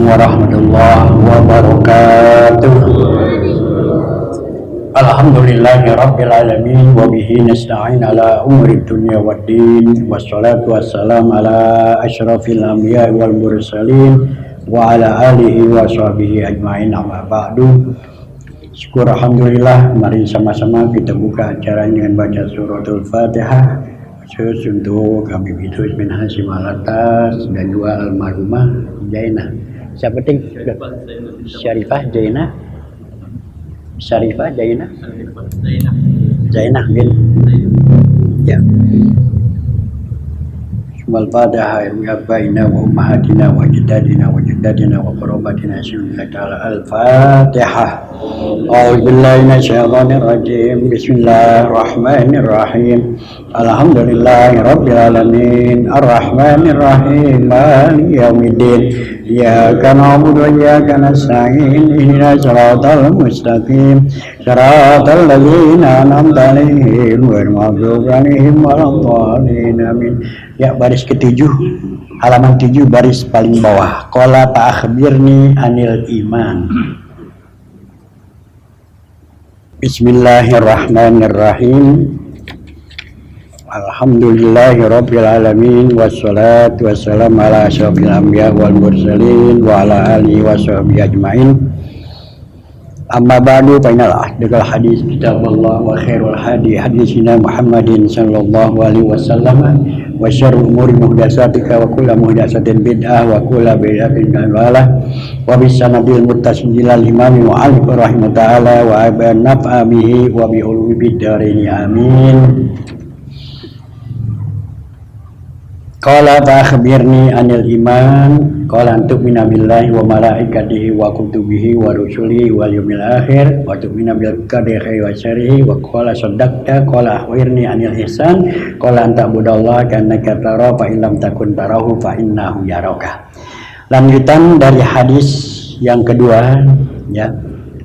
warahmatullahi wabarakatuh. Alhamdulillahi rabbil alamin wa bihi nasta'in ala umuri dunya waddin wassalatu wassalamu ala asyrafil anbiya'i wal mursalin wa ala alihi wa sahbihi ajma'in, amma ba'du. Syukur alhamdulillah, mari sama-sama kita buka acara dengan baca suratul Fatihah khusus untuk kami Bidus bin Hasyim Alatas dan dua almarhumah Jaina. Siapa ting? Syarifah Jaina. Syarifah Jaina. Jaina bin. Ya. Al-Fatihah ya baina wa ummahatina wa jadadina wa jadadina wa qarabatina Al-Fatihah. A'udzu billahi minasyaitonir rajim. Bismillahirrahmanirrahim. Alhamdulillahi rabbil alamin. Arrahmanir rahim. Maliki yaumiddin. Iyyaka na'budu wa iyyaka nasta'in. Ihdinas siratal mustaqim. Siratal ladzina an'amta 'alaihim ghairil maghdubi 'alaihim waladdallin. Amin. Ya, baris ketujuh, halaman 7, baris paling bawah. Qala ta'akhbirni anil iman. Bismillahirrahmanirrahim. Alhamdulillahi rabbil alamin. Wassalatu wassalamu ala asyrafil anbiya wal mursalin wa ala alihi wa sahbihi ajma'in. Amma ba'du, fa innal ahdathal hadis kitabullah wa khairul hadi hadisina Muhammadin sallallahu alaihi wasallam wa syarrul umuri muhdatsatuha wa kullu muhdatsatin bid'ah wa kullu bid'atin dhalalah wa bisanadil muttasil lil imam mu'allif rahimahullah wa aban naf'a bihi wa bi ulwi bidarini amin. Qala ta'akhbirni anil iman. Qala antu'mina billahi wa malaikatihi wa kutubihi wa rusulihi wal yawmil akhir wa tu'mina bil qadari khairi wa syarrihi wa qala saddaqta. Qala akhbirni anil ihsan. Qala anta'budallaha ka'annaka tarahu fa in lam takun tarahu fa innahu yaraka. Lanjutan dari hadis yang kedua, ya,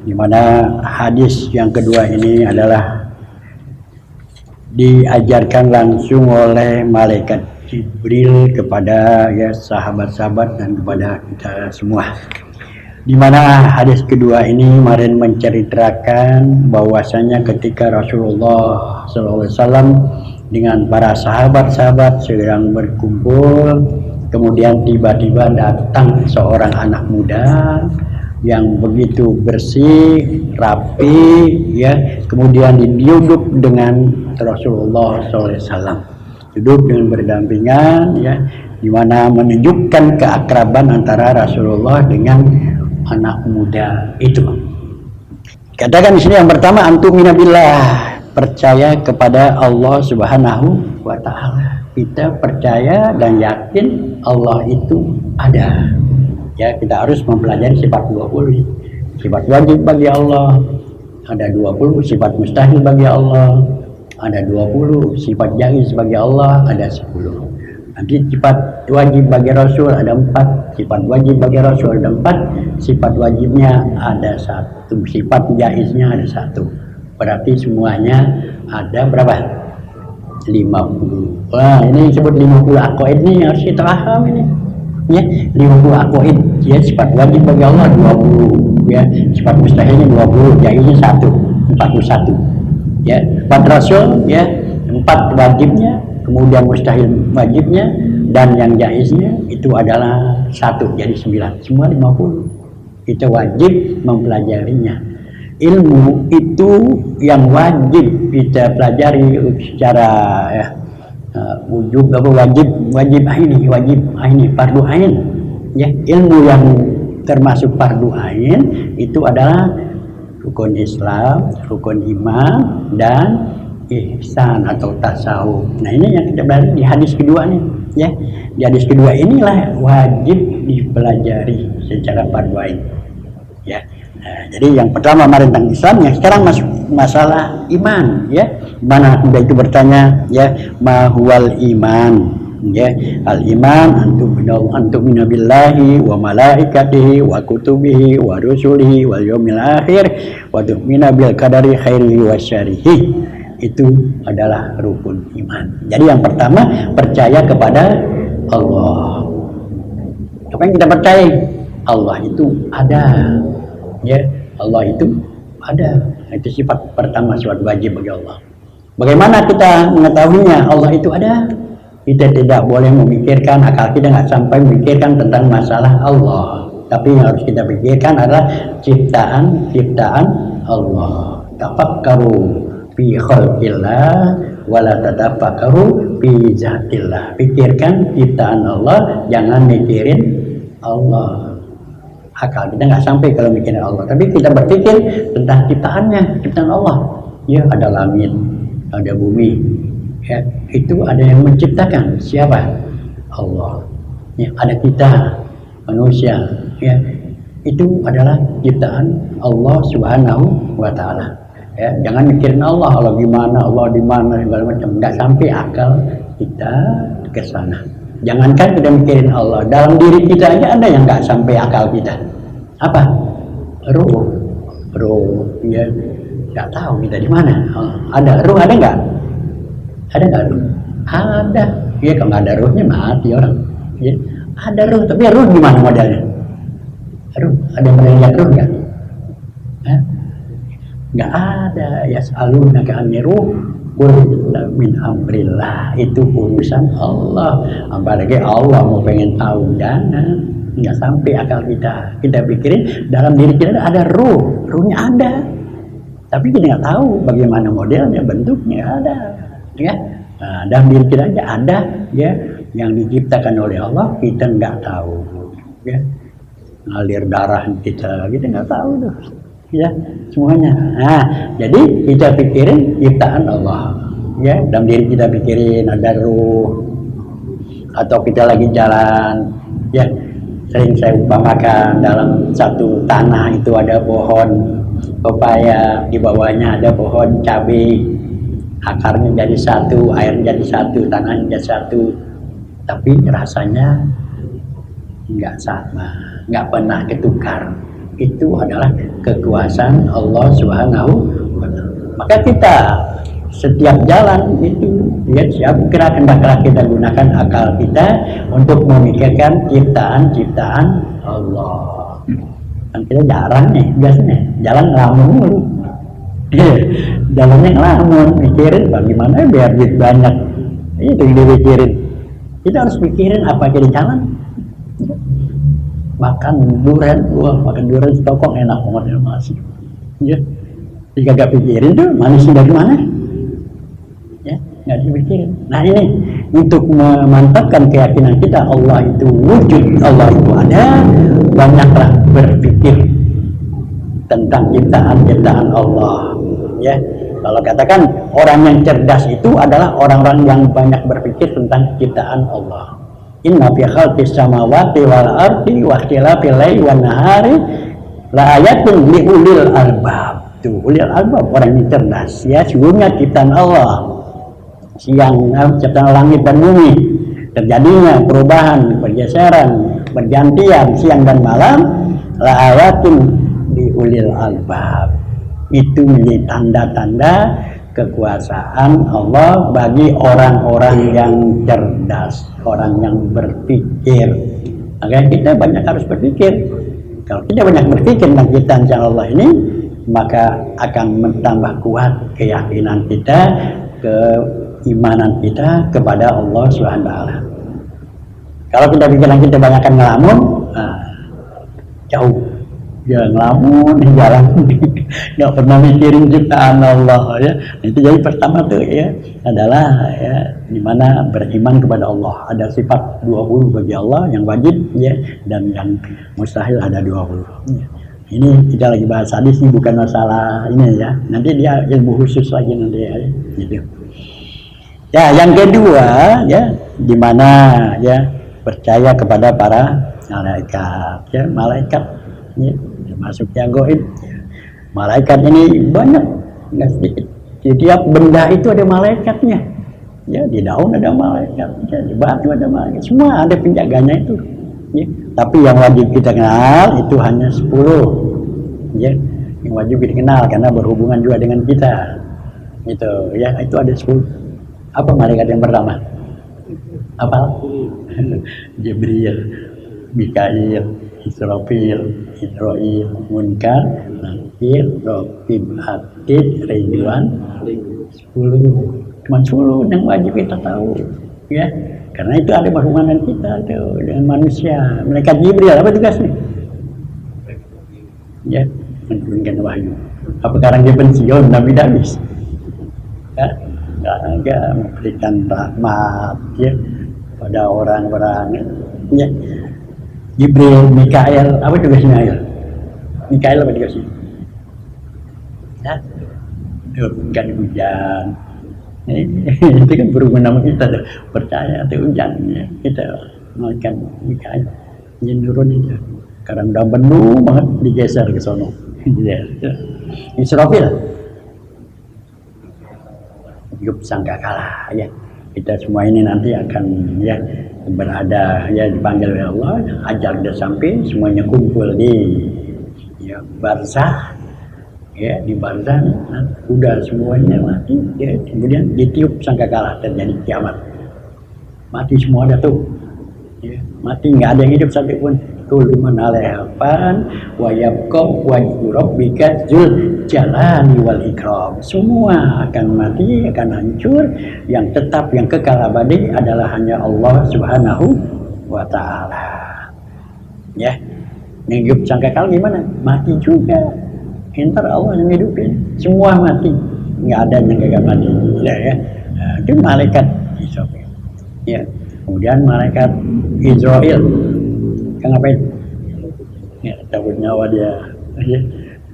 di mana hadis yang kedua ini adalah diajarkan langsung oleh malaikat Jibril kepada ya sahabat-sahabat dan kepada kita semua. Di mana hadis kedua ini kemarin menceritakan bahwasanya ketika Rasulullah SAW dengan para sahabat-sahabat sedang berkumpul, kemudian tiba-tiba datang seorang anak muda yang begitu bersih, rapi, ya, kemudian duduk dengan Rasulullah SAW. Duduk dengan berdampingan, ya, di mana menunjukkan keakraban antara Rasulullah dengan anak muda itu. Katakan di sini yang pertama, antumina billah, percaya kepada Allah Subhanahu wa taala. Kita percaya dan yakin Allah itu ada. Ya, kita harus mempelajari sifat 20. Sifat wajib bagi Allah ada 20, sifat mustahil bagi Allah ada 20, sifat jaiz bagi Allah ada 10. Nanti sifat wajib bagi Rasul ada 4, sifat wajib bagi Rasul ada 4, sifat wajibnya ada 1, sifat jaiznya ada 1. Berarti semuanya ada berapa? 50. Wah, ini disebut 50 aqaid nih, harus kita paham ini. Ya, 50 aqaid. Ya, sifat wajib bagi Allah 20, ya, sifat mustahilnya 20, jaiznya 1, 41. Ya, 4 Rasul, ya, 4 wajibnya, kemudian mustahil wajibnya, dan yang jaiznya itu adalah 1, jadi 9. Semua 50. Kita wajib mempelajarinya. Ilmu itu yang wajib kita pelajari secara, ya, wujub apa wajib aini fardu ain. Ya, ilmu yang termasuk fardu ain itu adalah rukun Islam, rukun iman, dan ihsan atau tasawuf. Nah, ini yang kita belajar di hadis kedua nih, ya. Di hadis kedua inilah wajib dipelajari secara fardu ain. Ya. Nah, jadi yang pertama kemarin tentang Islam, yang sekarang masuk masalah iman, ya. Mana sudah itu bertanya, ya, ma huwal iman. Ya, al iman antumina billahi wa malaikatihi wa kutubihi wa rusulihi wal yawmil akhir wa tu'mina bil qadari khairihi wa syarrihi. Itu adalah rukun iman. Jadi yang pertama, percaya kepada Allah. Apa yang kita percaya? Allah itu ada, ya Allah itu ada. Itu sifat pertama, sifat wajib bagi Allah. Bagaimana kita mengetahuinya Allah itu ada? Kita tidak boleh memikirkan, akal kita nggak sampai memikirkan tentang masalah Allah. Tapi yang harus kita pikirkan adalah ciptaan Allah. Tafakkaru fi khalqillah wala tatafakkaru fi zatillah. Pikirkan ciptaan Allah, jangan mikirin Allah. Akal kita nggak sampai kalau mikirin Allah, tapi kita berpikir tentang ciptaannya, ciptaan Allah. Ya, ada langit, ada bumi, ya itu ada yang menciptakan. Siapa? Allah. Ya, ada kita manusia, ya itu adalah ciptaan Allah Subhanahu wa Ta'ala. Ya, jangan mikirin Allah gimana, Allah di mana, segala macam. Nggak sampai akal kita ke sana. Jangankan kita mikirin Allah, dalam diri kita aja ada yang nggak sampai akal kita. Apa? Ruh, ya nggak tahu kita di mana. Ada ruh, ada nggak? Ada nggak ruh? Ada. Ya kalau nggak ada ruhnya mati orang. Ya, ada ruh, tapi ruh gimana modelnya? Ruh, ada yang pernah lihat ruh nggak? Nggak ada. Ya saluna ka'anni ruh min amrillah, itu urusan Allah. Apalagi Allah mau pengen tahu, jangan. Nggak sampai akal kita. Kita pikirin dalam diri kita ada ruhnya ada, tapi kita nggak tahu bagaimana modelnya, bentuknya ada, ya. Nah, dalam diri kita aja ada, ya, yang diciptakan oleh Allah kita nggak tahu, ya. Ngalir darah kita nggak tahu tuh, ya, semuanya. Nah, jadi kita pikirin ciptaan Allah, ya. Dalam diri kita pikirin ada ruh, atau kita lagi jalan, ya. Sering saya umpamakan dalam satu tanah itu ada pohon pepaya, di bawahnya ada pohon cabai, akarnya jadi satu, airnya jadi satu, tanahnya jadi satu, tapi rasanya nggak sama, nggak pernah ketukar. Itu adalah kekuasaan Allah Subhanahu wa Ta'ala. Maka kita setiap jalan itu, ya, hendaklah kita gunakan akal kita untuk memikirkan ciptaan Allah. Kan kita jarang nih biasanya jalan ngelamun mulu. Jalannya ngelamun, mikirin bagaimana biar duit banyak. Itu yang dipikirin. Kita harus pikirin apa jadi jalan. Makan durian, makan durian setokong enak banget ya masih. Ya, jika gak pikirin tuh manisnya dari mana? Ya, nggak dipikirin. Nah ini untuk memantapkan keyakinan kita Allah itu wujud, Allah itu ada, banyaklah berpikir tentang ciptaan Allah. Ya, kalau katakan orang yang cerdas itu adalah orang-orang yang banyak berpikir tentang ciptaan Allah. Inna fi khalqis samawati wal ardi wa ikhtilafil laili wan nahari la ayatun li ulil albab. Tuh, ulil albab orang yang cerdas, ya, sungguhnya ciptaan Allah. Siang, ciptaan langit dan bumi, terjadinya perubahan, pergeseran, pergantian siang dan malam, la ayatin di ulil albab. Itu menjadi tanda-tanda kekuasaan Allah bagi orang-orang yang cerdas, orang yang berpikir. Maka kita banyak harus berpikir. Kalau kita banyak berpikir tentang ciptaan Allah ini, maka akan menambah kuat keyakinan kita, keimanan kita kepada Allah Subhanahu wa Ta'ala. Kalau kita pikiran kita banyakkan ngelamun, jauh. Ya ngelamun di jalan, nggak pernah mikirin ciptaan Allah, ya. Itu jadi pertama tuh, ya, adalah, ya, dimana beriman kepada Allah. Ada sifat 20 bagi Allah yang wajib, ya, dan yang mustahil ada 20. Ya. Ini kita lagi bahas hadis, ini bukan masalah ini, ya. Nanti dia ilmu khusus lagi nanti, ya, gitu. Ya, yang kedua, ya, dimana, ya, percaya kepada para malaikat, ya, malaikat, ya, termasuk yang gaib. Ya. Malaikat ini banyak, nggak sedikit. Di tiap benda itu ada malaikatnya. Ya, di daun ada malaikat, ya, di batu ada malaikat, semua ada penjaganya itu. Ya. Tapi yang wajib kita kenal itu hanya 10. Ya, yang wajib kita kenal karena berhubungan juga dengan kita. Itu, ya, itu ada 10. Apa malaikat yang pertama? Apa? Jibril, Mikail, Israfil, Israil, Munkar, Nakir, Raqib, Atid, Ridwan, 10. Cuma 10 yang wajib kita tahu, ya. Karena itu ada hubungan kita tuh dengan manusia. Malaikat Jibril apa tugasnya? Ya, menurunkan wahyu. Apa sekarang dia pensiun Nabi Damis? Ya, enggak memberikan rahmat ya pada orang-orang ya. Jibril, Mikael, apa tugasnya ya? Mikael apa tugasnya? Ya, turunkan hujan. Itu kan berhubungan sama kita tuh, percaya atau hujan ya. Kita malaikat Mikael yang turun itu. Karena udah penuh banget digeser ke sono. Israfil hidup sangkakala ya. Kita semua ini nanti akan ya berada ya dipanggil oleh Allah, ajal sudah sampai, semuanya kumpul di ya barzah ya, di barzah udah semuanya mati ya, kemudian ditiup sangkakala terjadi kiamat, mati semua ada tuh ya, mati nggak ada yang hidup satu pun. Kullu man 'alaiha fan wa yabqa wajhu rabbika dzul jalali wal ikram. Semua akan mati, akan hancur. Yang tetap, yang kekal abadi adalah hanya Allah Subhanahu wa ta'ala. Ya, yang hidup sangkakala gimana? Mati juga. Entar Allah yang hidupin. Semua mati, nggak ada yang gagal mati. Ya. Nah, itu malaikat Israfil. Ya, kemudian malaikat Israil. Kan ngapain? Ya, cabut nyawa dia, ya,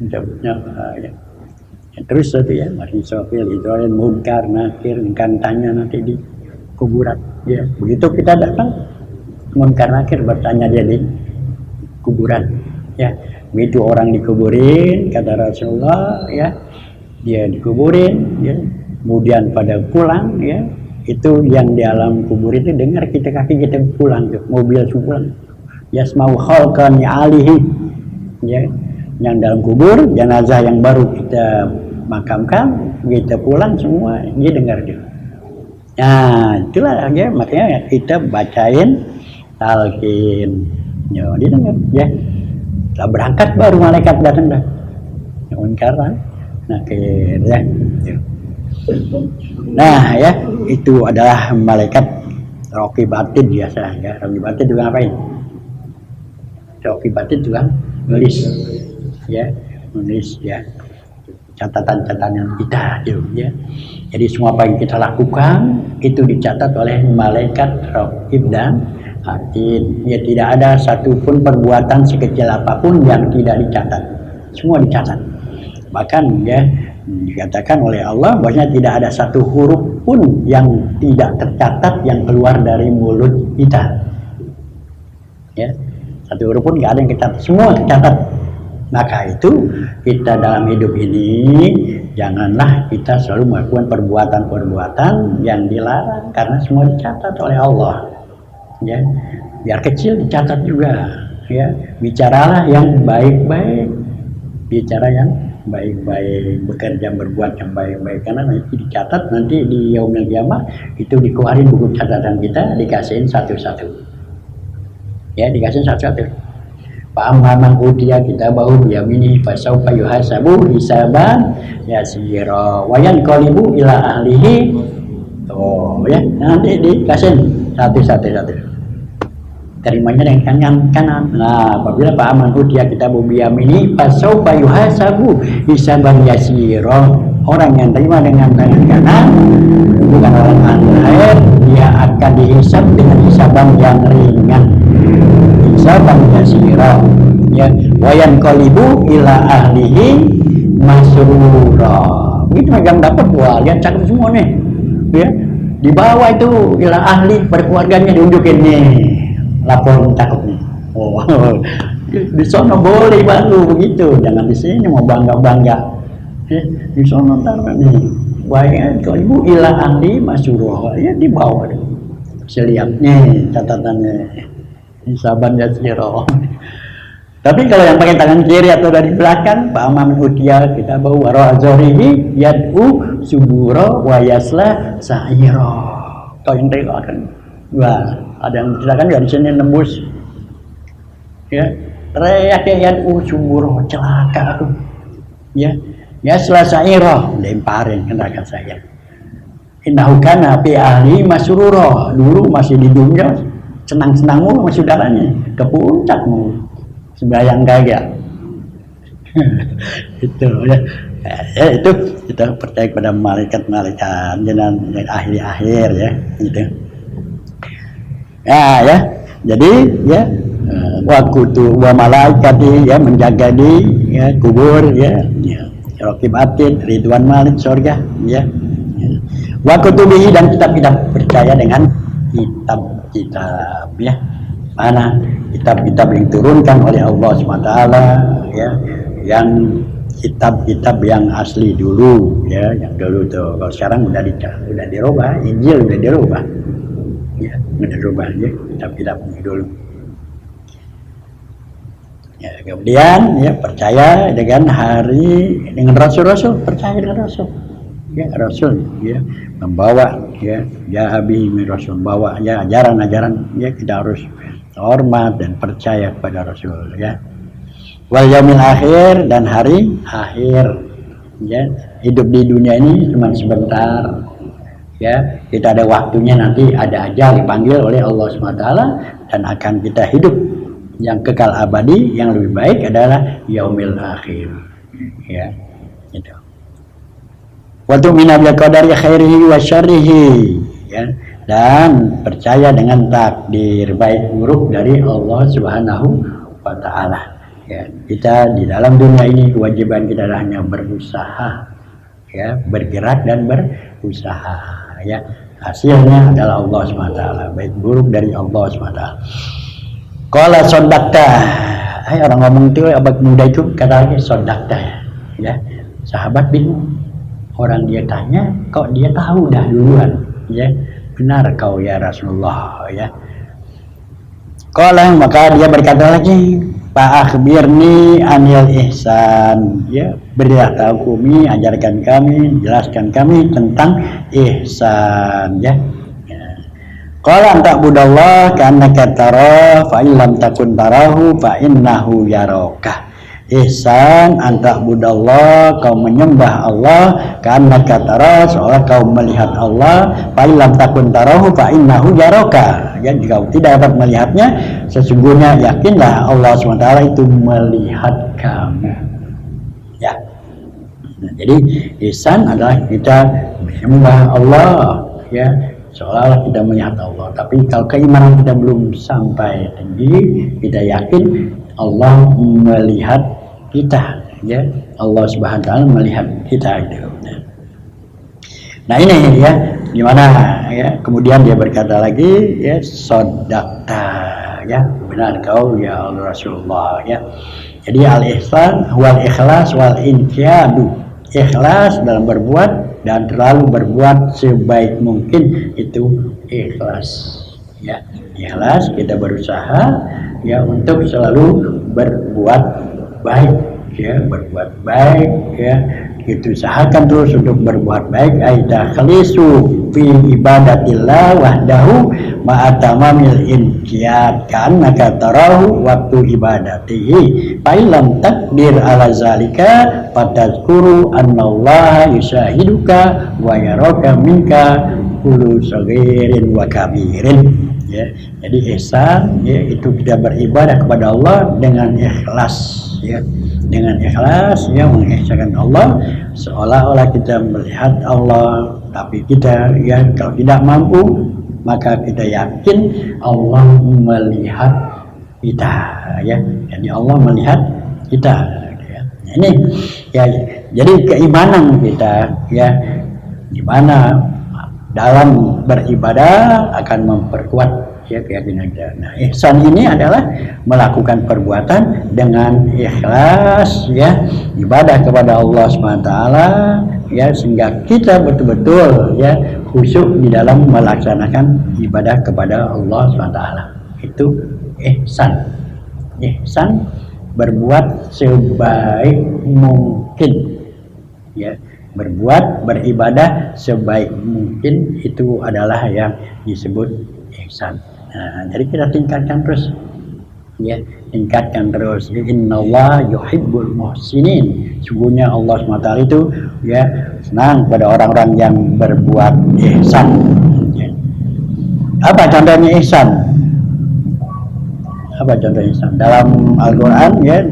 cabut nyawa. Ya. Ya, terus satu ya, masih Israfil, Israil, Munkar, Nakir, akan tanya nanti di kuburan. Ya, begitu kita datang, Munkar Nakir bertanya dia di kuburan. Ya, begitu orang dikuburin, kata Rasulullah, ya, dia dikuburin, ya, kemudian pada pulang, ya, itu yang di alam kubur itu dengar kita kaki kita pulang tuh, mobil pulang. Yasmau khalqan alihi ya, yang dalam kubur jenazah yang baru kita makamkan, kita pulang semua dia dengar dia. Nah itulah ya, makanya kita bacain talqin ya, dia dengar ya. Setelah berangkat baru malaikat datang dah Munkar Nakir ya. Nah ya, itu adalah malaikat Raqib Atid biasa ya. Raqib Atid juga ngapain? Raqib Atid juga nulis ya, nulis ya catatan-catatan kita itu ya. Jadi semua apa yang kita lakukan itu dicatat oleh malaikat Raqib dan Atid. Ya, tidak ada satupun perbuatan sekecil apapun yang tidak dicatat. Semua dicatat. Bahkan ya dikatakan oleh Allah bahwasanya tidak ada satu huruf pun yang tidak tercatat yang keluar dari mulut kita. Ya. Satu huruf pun nggak ada yang kita, semua tercatat. Maka itu kita dalam hidup ini janganlah kita selalu melakukan perbuatan-perbuatan yang dilarang karena semua dicatat oleh Allah. Ya, biar kecil dicatat juga. Ya, bicaralah yang baik-baik, bicara yang baik-baik, bekerja berbuat yang baik-baik karena nanti dicatat, nanti di yaumil qiyamah itu dikeluarin buku catatan kita, dikasihin satu-satu. Ya, dikasih satu-satu. Pa'amman utiya kitabahu biyaminihi fasawfa yuhasabu hisaban yasira wa yanqalibu ila ahlihi. Oh ya, nanti dikasih satu-satu. Terimanya dengan kanan. Nah, apabila pa'amman utiya kitabahu biyaminihi fasawfa yuhasabu hisaban yasira. Orang yang terima dengan tangan kanan bukan orang akhir, dia akan dihisab dengan hisaban yang ringan. Hisaban yasira ya, wayan qalibu ila ahlihi masrura. Begitu megang dapat, wah lihat cakep semua nih ya, di bawah itu ila ahli, berkeluarganya diunjukin nih lapor cakep nih. Oh di sana boleh baru begitu, jangan di sini mau bangga ya, di sana ntar nih wayan qalibu ila ahli masrura ya, di bawah saya lihat nih catatannya hisaban yasira. Tapi kalau yang pakai tangan kiri atau dari belakang, Pak Amam Utia kita bawa waro azorihi yad'u suburo wa yasla sa'ira. Kau yang tengok kan, wah ada yang ceritakan ya di sini nembus, ya reak subur celaka aku. Ya, ya selesai roh lemparin ke neraka saya. Innahu kana fi ahli masrura. Dulu masih di dunia senang-senang mulu sama saudaranya, ke puncak mulu. Sembayang kagak. Itu ya. Itu kita percaya kepada malaikat-malaikat dan akhir-akhir ya gitu. Ya, jadi ya wakutu wa malaikati ya menjaga di ya kubur ya raqib atid ridwan malik surga ya. Wakutubihi dan kita percaya dengan kitab-kitab ya. Mana kitab-kitab yang diturunkan oleh Allah SWT ya, yang kitab-kitab yang asli dulu ya, yang dulu tuh. Kalau sekarang udah dirubah, Injil udah dirubah ya, udah dirubah ya kitab-kitab dulu ya. Kemudian ya percaya dengan rasul-rasul, percaya dengan rasul ya, rasul ya membawa ya jahabi rasul, bawa ya ajaran-ajaran ya, kita harus hormat dan percaya kepada rasul ya. Wal yaumil akhir dan hari akhir ya. Hidup di dunia ini cuma sebentar ya, kita ada waktunya, nanti ada ajal dipanggil oleh Allah SWT dan akan kita hidup yang kekal abadi. Yang lebih baik adalah yaumil akhir ya gitu. Wa tu'minu bil qadari khairihi wa syarrihi ya, dan percaya dengan takdir baik buruk dari Allah Subhanahu wa taala. Ya, kita di dalam dunia ini kewajiban kita adalah hanya berusaha ya, bergerak dan berusaha ya. Hasilnya adalah Allah SWT, baik buruk dari Allah SWT. Qala sodakta, orang ngomong itu abad muda itu kata lagi sodakta ya. Sahabat bingung, orang dia tanya kok dia tahu dah duluan ya. Benar kau ya Rasulullah ya. Qala, maka dia berkata lagi, Fa'akhbirni anil ihsan ya, berilah tahu kami, ajarkan kami, jelaskan kami tentang ihsan ya. Qala anta budallah ka'annaka tara fa illam takun tarahu fa innahu yaraka. Ihsan anta budallah, kau menyembah Allah, ka'annaka tara, seolah kau melihat Allah, fa illam takun tarahu fa innahu yaraka. Ya, jika tidak dapat melihatnya, sesungguhnya yakinlah Allah SWT itu melihat kamu ya. Nah, jadi ihsan adalah kita menyembah Allah ya, seolah-olah kita melihat Allah. Tapi kalau keimanan kita belum sampai tinggi, kita yakin Allah melihat kita ya, Allah SWT melihat kita gitu. Nah ini ya, gimana ya, kemudian dia berkata lagi ya, sodakta ya, benar kau ya Allah Rasulullah ya. Jadi al-ihsan wal ikhlas wal inqiyadu, ikhlas dalam berbuat dan terlalu berbuat sebaik mungkin, itu ikhlas ya. Ikhlas kita berusaha ya untuk selalu berbuat baik ya, berbuat baik ya, itu usahakan terus untuk berbuat baik. Aida khalisu fi ibadatillah wahdahu ma'atamamil inqiyad ka'annaka tarahu waktu ibadatihi fa illam takdir ala zalika fatazkuru annallaha yushahiduka wa yaraka minka kullu saghirin wa kabirin ya. Jadi ihsan ya, itu kita beribadah kepada Allah dengan ikhlas ya, dengan ikhlas ya, mengikhlaskan Allah seolah-olah kita melihat Allah. Tapi kita ya, kalau tidak mampu maka kita yakin Allah melihat kita ya. Jadi Allah melihat kita ya. Ini ya, jadi keimanan kita ya, gimana dalam beribadah akan memperkuat ya keyakinan kita. Nah, ihsan ini adalah melakukan perbuatan dengan ikhlas ya, ibadah kepada Allah SWT ya, sehingga kita betul-betul ya khusyuk di dalam melaksanakan ibadah kepada Allah SWT. Itu ihsan. Ihsan berbuat sebaik mungkin ya, berbuat beribadah sebaik mungkin, itu adalah yang disebut ihsan. Nah, jadi kita tingkatkan terus ya, tingkatkan terus. Innallaha yuhibbul muhsinin. Sungguhnya Allah SWT itu ya senang pada orang-orang yang berbuat ihsan. Ya. Apa contohnya ihsan? Apa contoh ihsan? Dalam Al-Quran ya,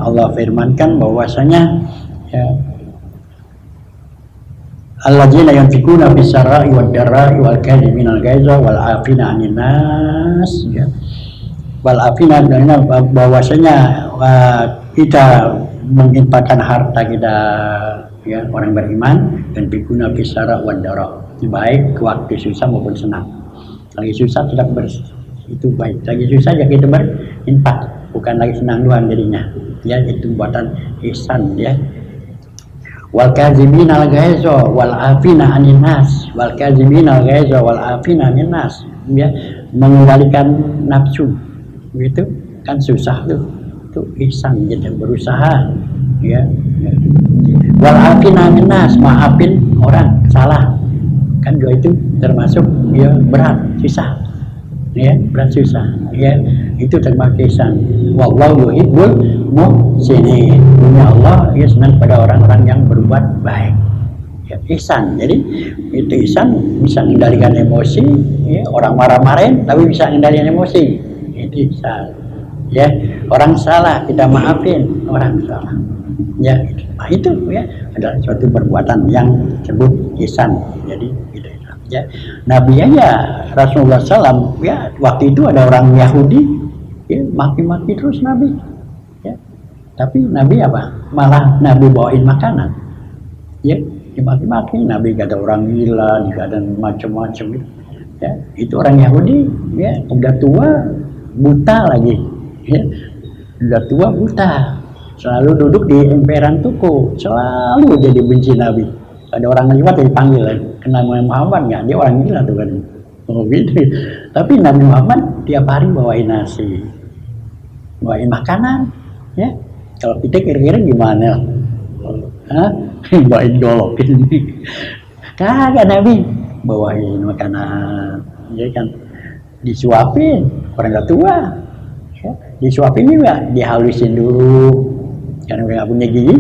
Allah firmankan bahwasanya ya, alladzina yunfikuna fis sarai wad darai wal kadhiminal ghaiza wal afina 'anil nas, ya. Wal afina, bahwasanya kita menginfakkan harta kita, ya, orang beriman, dan fikuna fis sarai wad darai, baik waktu susah maupun senang. Lagi susah tetap itu baik, lagi susah ya kita berinfak, bukan lagi senang doang jadinya, ya. Itu buatan ihsan, ya. Wal kadziminal ghaiza wal afina 'anil nas, wal kadziminal ghaiza wal afina 'anil nas, ya, mengendalikan nafsu, gitu kan susah tuh, itu ihsan, kita berusaha, ya. Wal afina 'anil nas, maafin orang salah, kan juga itu termasuk ya berat, susah, ya, berat susah, ya, itu termasuk ihsan. Wallahu yuhibbul muhsinin. Punya Allah ya senang pada orang-orang yang berbuat baik, ya, ihsan. Jadi itu ihsan bisa mengendalikan emosi, ya, orang marah-marahin tapi bisa mengendalikan emosi, itu ihsan, ya. Orang salah kita maafin orang salah, ya. Nah, itu ya adalah suatu perbuatan yang disebut ihsan. Jadi itu, ya. Nabi aja Rasulullah SAW, ya, waktu itu ada orang Yahudi, ya, maki-maki terus Nabi, ya. Tapi Nabi apa? Malah Nabi bawain makanan, ya, dimaki-maki. Nabi kata orang gila, dikata macam-macam, ya. Itu orang Yahudi, ya, udah tua, buta lagi, ya, udah tua buta, selalu duduk di emperan tuku, selalu jadi benci Nabi. Ada orang lewat dipanggil, kenal Muhammad nggak? Dia orang gila tuh kan. Oh gitu. Tapi Nabi Muhammad tiap hari bawain nasi, bawain makanan, ya. Kalau kita kira-kira gimana? Hah? Bawain golok ini. Kagak, Nabi bawain makanan, ya kan, disuapin orang tua, ya. Disuapin juga, dihalusin dulu karena nggak punya gigi.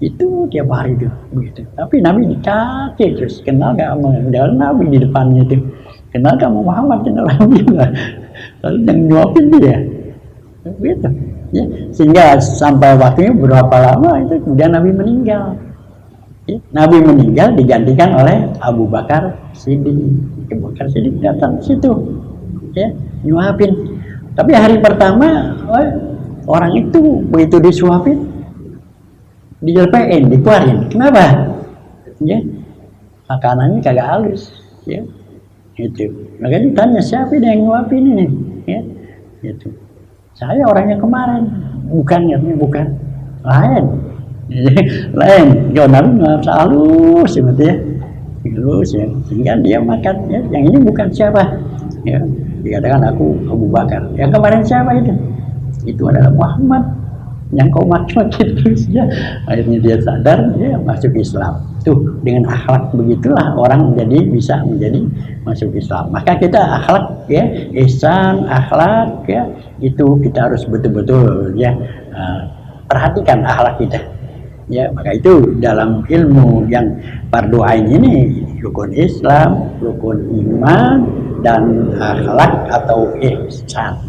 Itu tiap hari tuh begitu. Tapi Nabi dikasih terus, kenal gak sama Nabi di depannya tuh, kenal gak sama Muhammad, kenal Nabi nggak, lalu yang nyuapin dia begitu, ya. Sehingga sampai waktunya berapa lama itu kemudian Nabi meninggal, ya. Nabi meninggal digantikan oleh Abu Bakar Siddiq. Abu Bakar Siddiq datang situ, ya, nyuapin. Tapi hari pertama orang itu begitu disuapin dijelpein, dikeluarin. Kenapa? Ya, makanannya kagak halus, ya. Itu. Makanya ditanya, siapa yang nyuapin ini? Ya, itu. Saya orangnya kemarin, bukan lain, lain. Yo, Nabi nggak halus, gitu ya, halus, ya. Sehingga dia makan, ya. Yang ini bukan siapa? Ya, dikatakan aku Abu Bakar. Yang kemarin siapa itu? Itu adalah Muhammad. Yang kau maki-maki terus, ya. Akhirnya dia sadar, dia masuk Islam. Tuh, dengan akhlak begitulah orang bisa menjadi masuk Islam. Maka kita akhlak, ya, ihsan, akhlak, ya, itu kita harus betul-betul, ya, perhatikan akhlak kita, ya. Maka itu dalam ilmu yang fardu ain ini, rukun Islam, rukun iman, dan akhlak atau ihsan,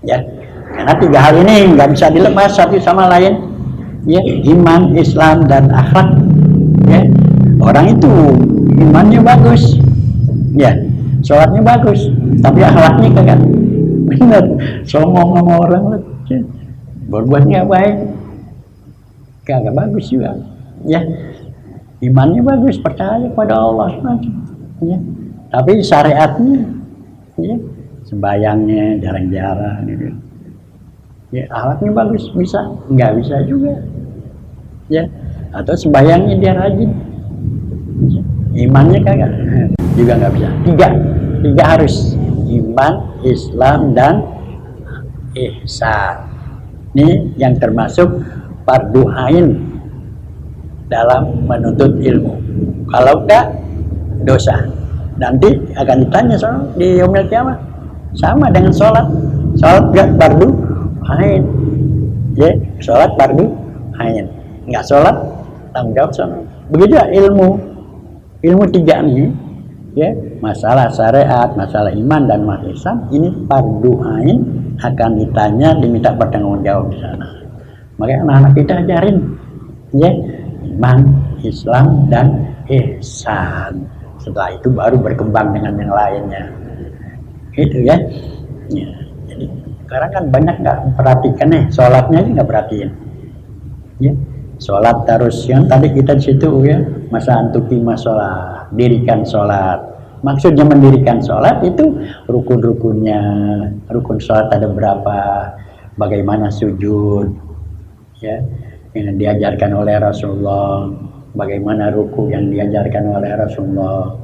ya. Karena tiga hal ini nggak bisa dilepas satu sama lain, ya, iman, Islam, dan akhlak, ya. Orang itu imannya bagus, ya, sholatnya bagus, tapi akhlaknya kagak benar, songong sama orang, ya. Berbuatnya baik, kagak bagus juga, ya. Imannya bagus, percaya pada Allah, ya. Tapi syariatnya, ya, sembayangnya jarang-jarang, gitu. Ya, akhlaknya bagus, bisa, nggak bisa juga, ya. Atau sembayangnya dia rajin, ya. Imannya kagak, juga nggak bisa. Tiga harus, iman, Islam, dan ihsan. Ini yang termasuk fardu ain dalam menuntut ilmu. Kalau enggak, dosa. Nanti akan ditanya soal di yaumil kiamah, sama dengan sholat. Sholat nggak fardu ain, ya sholat fardu ain. Nggak sholat tanggung jawab sama. Begitu ilmu tiga nih, ya masalah syariat, masalah iman dan masalah Islam ini fardu ain, akan ditanya, diminta bertanggung jawab di sana. Makanya anak-anak kita ajarin, ya iman, Islam dan ihsan. Setelah itu baru berkembang dengan yang lainnya. Itu ya. Ya. Jadi sekarang kan banyak nggak perhatikan nih, sholatnya aja nggak perhatiin. Ya, sholat terus yang tadi kita di situ ya, masa antukima sholat, dirikan sholat. Maksudnya mendirikan sholat itu rukun-rukunnya, rukun sholat ada berapa, bagaimana sujud, ya, yang diajarkan oleh Rasulullah, bagaimana ruku yang diajarkan oleh Rasulullah,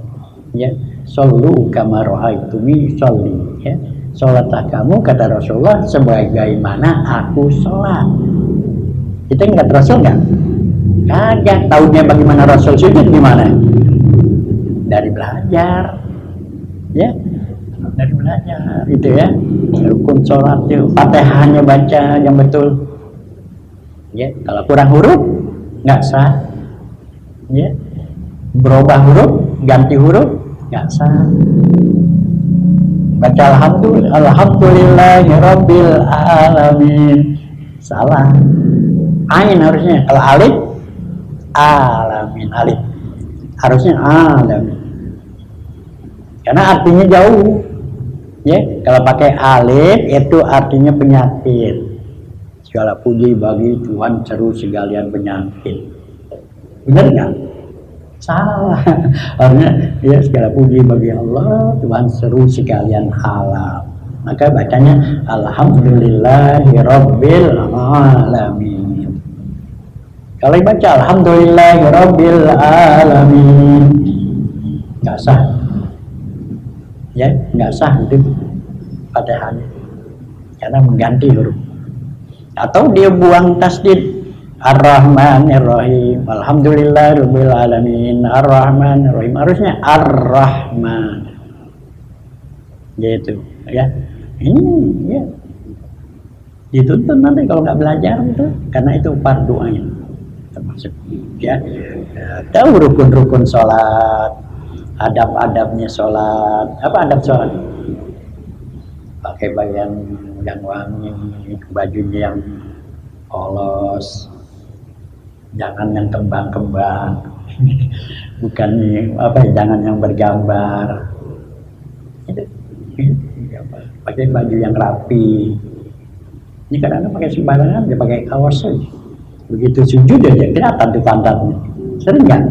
ya, shollu kama ra'aituni sholli, ya, sholatlah kamu kata Rasulullah sebagaimana aku sholat. Kita ingat Rasul nggak? Kagak. Tahunya bagaimana Rasul sujud gimana? Dari belajar, ya, dari belajar itu ya. Rukun sholat itu Fatihahnya baca yang betul. Ya, kalau kurang huruf nggak sah, ya, berubah huruf, ganti huruf nggak sah. Baca alhamdulillahirabbil alamin, salah. Ain harusnya, kalau alif alamin, alif harusnya alamin, karena artinya jauh. Ya, kalau pakai alif itu artinya penyakit. Segala puji bagi Tuhan seru segalian penyakit. Benar nggak? Salah. Harusnya ya segala puji bagi Allah Tuhan seru sekalian alam. Maka bacanya alhamdulillahirabbil alamin. Kalau baca alhamdulillahirabbil alamin nggak sah. Ya, nggak sah itu Fatihahnya. Karena mengganti huruf. Atau dia buang tasdid, Ar-Rahmanir-Rahim, Alhamdulillahirabbil alamin, Ar-Rahmanir-Rahim, harusnya Ar-Rahman. Gitu, ya. Ini ya dituntut nanti kalau nggak belajar itu, karena itu fardu ain termasuk. Ya, tahu rukun-rukun sholat, adab-adabnya sholat. Apa adab sholat? Pakai pakaian yang wangi, bajunya yang polos, jangan yang kembang-kembang, bukan apa, jangan yang bergambar. Itu, pakai baju yang rapi. Ini kadang-kadang pakai sembarangan, dia pakai kaos saja. Begitu sujud aja kelihatan tuh pantatnya. Sering nggak?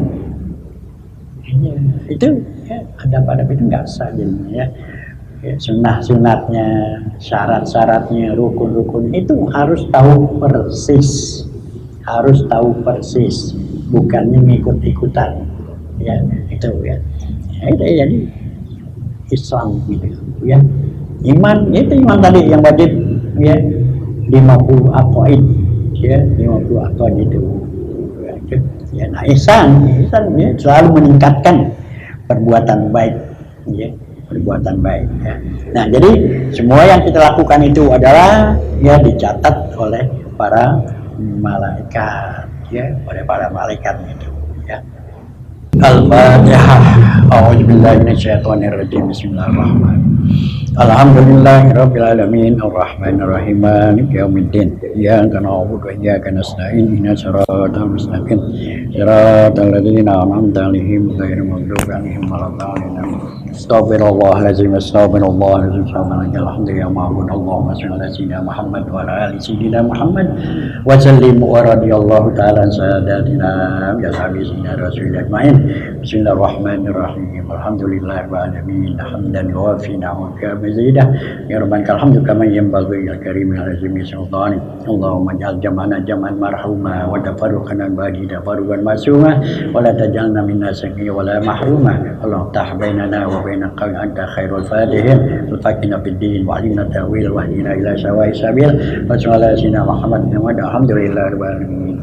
Ya, itu ya, adab-adab itu nggak sah jadinya ya. Ya, sunat-sunatnya, syarat-syaratnya, rukun-rukun itu harus tahu persis, bukannya ngikut-ikutan, ya itu ya. Itu jadi Islam gitu, ya. Iman itu iman tadi yang wajib, ya 50 aqaid, ya 50 aqaid itu. Ya, nah ihsan ya, selalu meningkatkan perbuatan baik, ya. Perbuatan baik ya. Nah, jadi semua yang kita lakukan itu adalah ya dicatat oleh para malaikat, ya, oleh para malaikat itu ya. Al-Fatihah. A'udzubillahi minasyaitonirrajim. Bismillahirrahmanirrahim. Alhamdulillahirabbil alamin arrahmanir rahim maliki yaumiddin. Iyyaka na'budu wa iyyaka nasta'in ihdinas siratal mustaqim. Siratal ladzina an'amta 'alaihim ghairil maghdubi 'alaihim waladdallin. Astaghfirullahaladzim, astaghfirullahaladzim, alhamdulillah ya ma'bud, Allahumma sholli ala sayyidina Muhammad wa ala ali sayyidina Muhammad wa sallim wa radiyallahu ta'ala sadatina ya sayyidina rasulillah ajma'in. Bismillahirrahmanirrahim. Alhamdulillahirabbil alamin. Hamdan yuwafi ni'amahu mazidah. Ya rabbana alhamdu kama yanbaghi lil karim azimi sultani. Allahumma ij'al jam'ana jam'an marhuma wa tafarruqana ba'di tafarruqan masuma wa la taj'alna minna shaqiyyan wa la mahruma. Allah ta'ala bainana wa baina qawmi anta khairul fatihin. Tufaqina fid din wa 'allimna ta'wil wa hdina ila sawa'i sabil. Wa sallallahu ala sayyidina Muhammad wa alhamdulillahirabbil alamin.